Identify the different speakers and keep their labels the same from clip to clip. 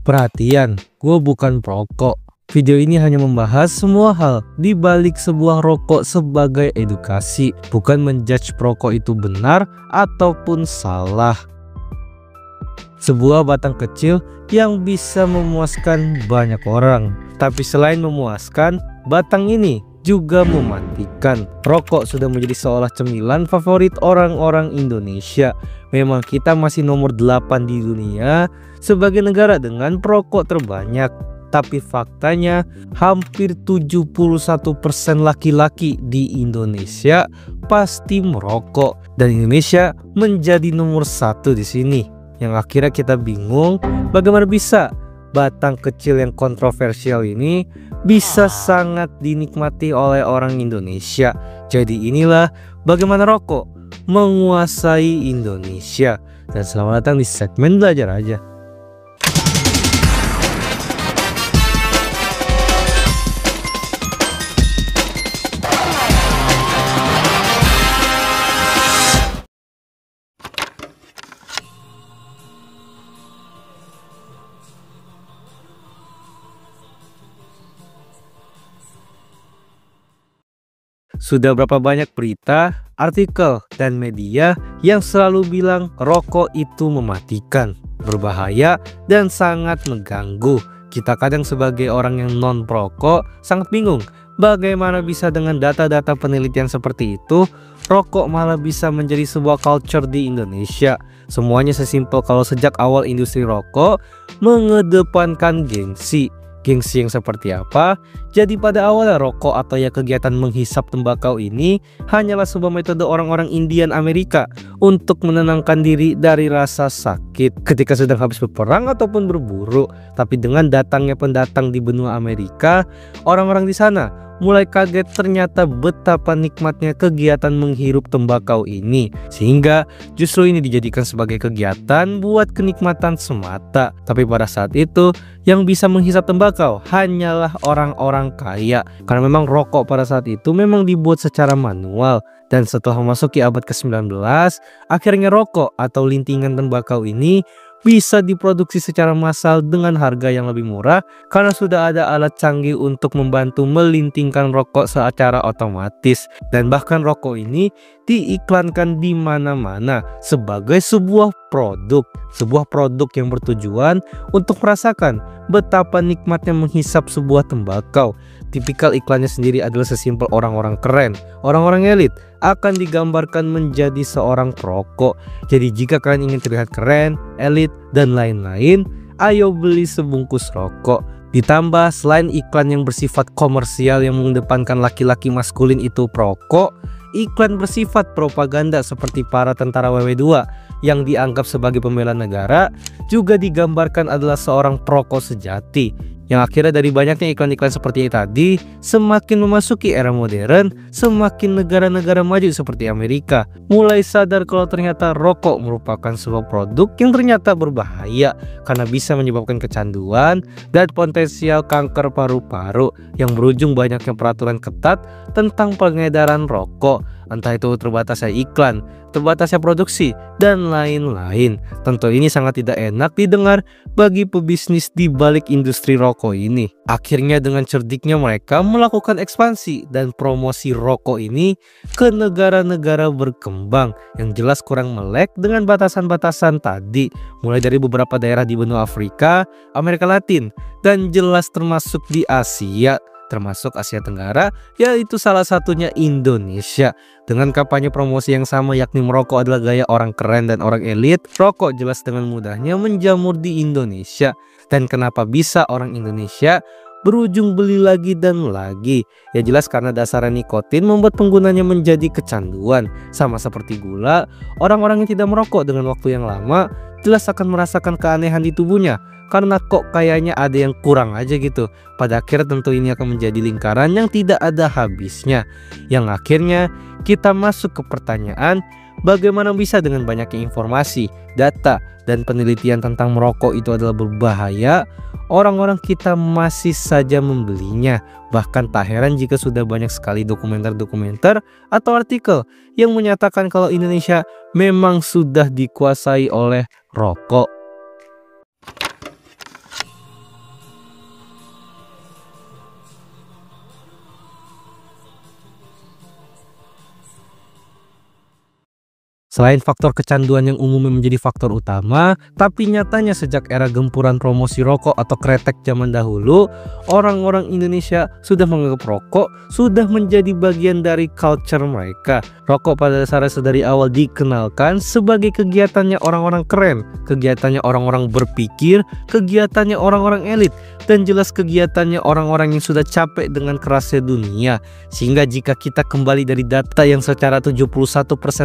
Speaker 1: Perhatian, gue bukan perokok. Video ini hanya membahas semua hal di balik sebuah rokok sebagai edukasi, bukan menjudge perokok itu benar ataupun salah. Sebuah batang kecil yang bisa memuaskan banyak orang, tapi selain memuaskan, batang ini juga mematikan. Rokok sudah menjadi seolah cemilan favorit orang-orang Indonesia. Memang kita masih nomor 8 di dunia sebagai negara dengan perokok terbanyak. Tapi faktanya hampir 71% laki-laki di Indonesia pasti merokok. Dan Indonesia menjadi nomor 1 di sini. Yang akhirnya kita bingung bagaimana bisa batang kecil yang kontroversial ini bisa sangat dinikmati oleh orang Indonesia. Jadi inilah bagaimana rokok menguasai Indonesia. Dan selamat datang di segmen belajar aja. Sudah berapa banyak berita, artikel, dan media yang selalu bilang rokok itu mematikan, berbahaya, dan sangat mengganggu. Kita kadang sebagai orang yang non-perokok sangat bingung bagaimana bisa dengan data-data penelitian seperti itu, rokok malah bisa menjadi sebuah culture di Indonesia. Semuanya sesimpel kalau sejak awal industri rokok mengedepankan gengsi. Gengsi yang seperti apa? Jadi pada awalnya rokok atau ya kegiatan menghisap tembakau ini hanyalah sebuah metode orang-orang Indian Amerika untuk menenangkan diri dari rasa sakit ketika sedang habis berperang ataupun berburu. Tapi dengan datangnya pendatang di benua Amerika, orang-orang di sana mulai kaget ternyata betapa nikmatnya kegiatan menghirup tembakau ini. Sehingga justru ini dijadikan sebagai kegiatan buat kenikmatan semata. Tapi pada saat itu yang bisa menghisap tembakau hanyalah orang-orang kaya. Karena memang rokok pada saat itu memang dibuat secara manual. Dan setelah memasuki abad ke-19, akhirnya rokok atau lintingan tembakau ini bisa diproduksi secara massal dengan harga yang lebih murah karena sudah ada alat canggih untuk membantu melintingkan rokok secara otomatis. Dan bahkan rokok ini diiklankan di mana-mana sebagai sebuah produk yang bertujuan untuk merasakan betapa nikmatnya menghisap sebuah tembakau. Tipikal iklannya sendiri adalah sesimpel orang-orang keren, orang-orang elit akan digambarkan menjadi seorang perokok. Jadi jika kalian ingin terlihat keren, elit, dan lain-lain, ayo beli sebungkus rokok. Ditambah selain iklan yang bersifat komersial yang mengedepankan laki-laki maskulin itu perokok, iklan bersifat propaganda seperti para tentara WW2 yang dianggap sebagai pembela negara juga digambarkan adalah seorang perokok sejati. Yang akhirnya dari banyaknya iklan-iklan seperti tadi, semakin memasuki era modern, semakin negara-negara maju seperti Amerika mulai sadar kalau ternyata rokok merupakan sebuah produk yang ternyata berbahaya karena bisa menyebabkan kecanduan dan potensial kanker paru-paru yang berujung banyaknya peraturan ketat tentang pengedaran rokok. Entah itu terbatasnya iklan, terbatasnya produksi, dan lain-lain. Tentu ini sangat tidak enak didengar bagi pebisnis di balik industri rokok ini. Akhirnya dengan cerdiknya mereka melakukan ekspansi dan promosi rokok ini ke negara-negara berkembang yang jelas kurang melek dengan batasan-batasan tadi. Mulai dari beberapa daerah di benua Afrika, Amerika Latin, dan jelas termasuk di Asia, termasuk Asia Tenggara, yaitu salah satunya Indonesia. Dengan kampanye promosi yang sama yakni merokok adalah gaya orang keren dan orang elit, rokok jelas dengan mudahnya menjamur di Indonesia. Dan kenapa bisa orang Indonesia berujung beli lagi dan lagi? Ya jelas karena dasarnya nikotin membuat penggunanya menjadi kecanduan. Sama seperti gula, orang-orang yang tidak merokok dengan waktu yang lama jelas akan merasakan keanehan di tubuhnya karena kok kayaknya ada yang kurang aja gitu. Pada akhirnya tentu ini akan menjadi lingkaran yang tidak ada habisnya. Yang akhirnya kita masuk ke pertanyaan, bagaimana bisa dengan banyaknya informasi, data, dan penelitian tentang merokok itu adalah berbahaya, orang-orang kita masih saja membelinya. Bahkan tak heran jika sudah banyak sekali dokumenter-dokumenter atau artikel yang menyatakan kalau Indonesia memang sudah dikuasai oleh rokok. Selain faktor kecanduan yang umumnya menjadi faktor utama, tapi nyatanya sejak era gempuran promosi rokok atau kretek zaman dahulu, orang-orang Indonesia sudah menganggap rokok sudah menjadi bagian dari culture mereka. Rokok pada dasarnya sedari awal dikenalkan sebagai kegiatannya orang-orang keren, kegiatannya orang-orang berpikir, kegiatannya orang-orang elit, dan jelas kegiatannya orang-orang yang sudah capek dengan kerasnya dunia. Sehingga jika kita kembali dari data yang secara 71%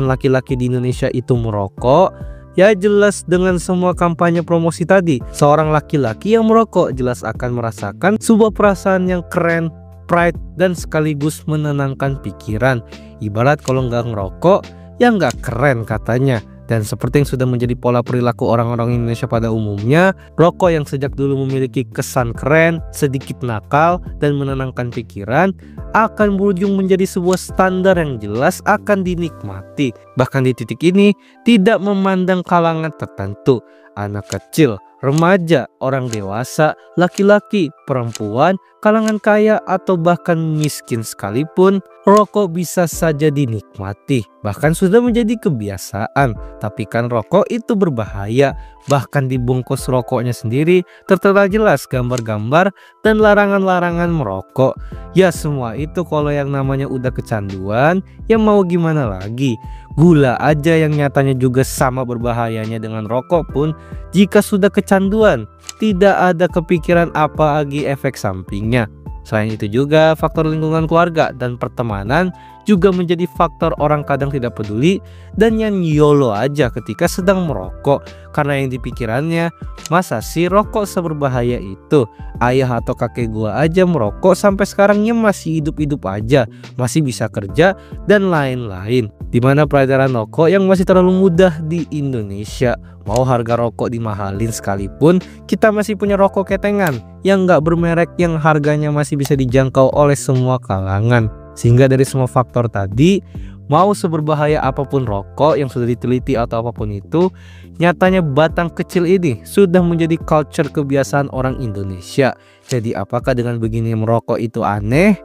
Speaker 1: laki-laki di Indonesia itu merokok, ya jelas dengan semua kampanye promosi tadi, seorang laki-laki yang merokok jelas akan merasakan sebuah perasaan yang keren, pride, dan sekaligus menenangkan pikiran. Ibarat kalau nggak ngerokok, ya nggak keren katanya. Dan seperti yang sudah menjadi pola perilaku orang-orang Indonesia pada umumnya, rokok yang sejak dulu memiliki kesan keren, sedikit nakal, dan menenangkan pikiran akan berujung menjadi sebuah standar yang jelas akan dinikmati. Bahkan di titik ini tidak memandang kalangan tertentu, anak kecil, remaja, orang dewasa, laki-laki, perempuan, kalangan kaya, atau bahkan miskin sekalipun, rokok bisa saja dinikmati. Bahkan sudah menjadi kebiasaan. Tapi kan rokok itu berbahaya. Bahkan di bungkus rokoknya sendiri tertera jelas gambar-gambar dan larangan-larangan merokok. Ya semua itu kalau yang namanya udah kecanduan, ya mau gimana lagi. Gula aja yang nyatanya juga sama berbahayanya dengan rokok pun, jika sudah kecanduan, tidak ada kepikiran apa lagi efek sampingnya. Selain itu juga faktor lingkungan keluarga dan pertemanan juga menjadi faktor orang kadang tidak peduli dan yang YOLO aja ketika sedang merokok. Karena yang dipikirannya, masa sih rokok seberbahaya itu? Ayah atau kakek gua aja merokok sampai sekarangnya masih hidup-hidup aja, masih bisa kerja dan lain-lain. Dimana peredaran rokok yang masih terlalu mudah di Indonesia. Mau harga rokok dimahalin sekalipun, kita masih punya rokok ketengan yang nggak bermerek yang harganya masih bisa dijangkau oleh semua kalangan. Sehingga dari semua faktor tadi, mau seberbahaya apapun rokok yang sudah diteliti atau apapun itu, nyatanya batang kecil ini sudah menjadi culture kebiasaan orang Indonesia. Jadi apakah dengan begini merokok itu aneh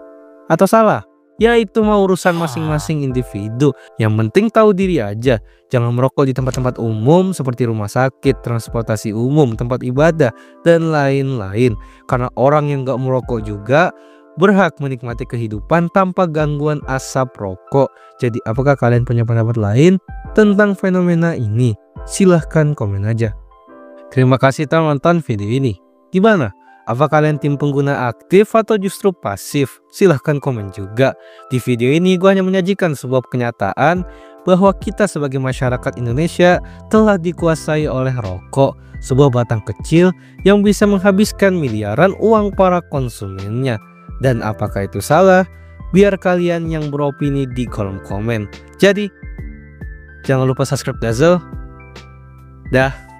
Speaker 1: atau salah? Ya itu mau urusan masing-masing individu. Yang penting tahu diri aja. Jangan merokok di tempat-tempat umum seperti rumah sakit, transportasi umum, tempat ibadah, dan lain-lain. Karena orang yang gak merokok juga berhak menikmati kehidupan tanpa gangguan asap rokok. Jadi apakah kalian punya pendapat lain tentang fenomena ini? Silahkan komen aja. Terima kasih telah nonton video ini. Gimana? Apa kalian tim pengguna aktif atau justru pasif? Silahkan komen juga. Di video ini gue hanya menyajikan sebuah kenyataan bahwa kita sebagai masyarakat Indonesia telah dikuasai oleh rokok, sebuah batang kecil yang bisa menghabiskan miliaran uang para konsumennya. Dan apakah itu salah? Biar kalian yang beropini di kolom komen. Jadi, jangan lupa subscribe Dazzle. Dah.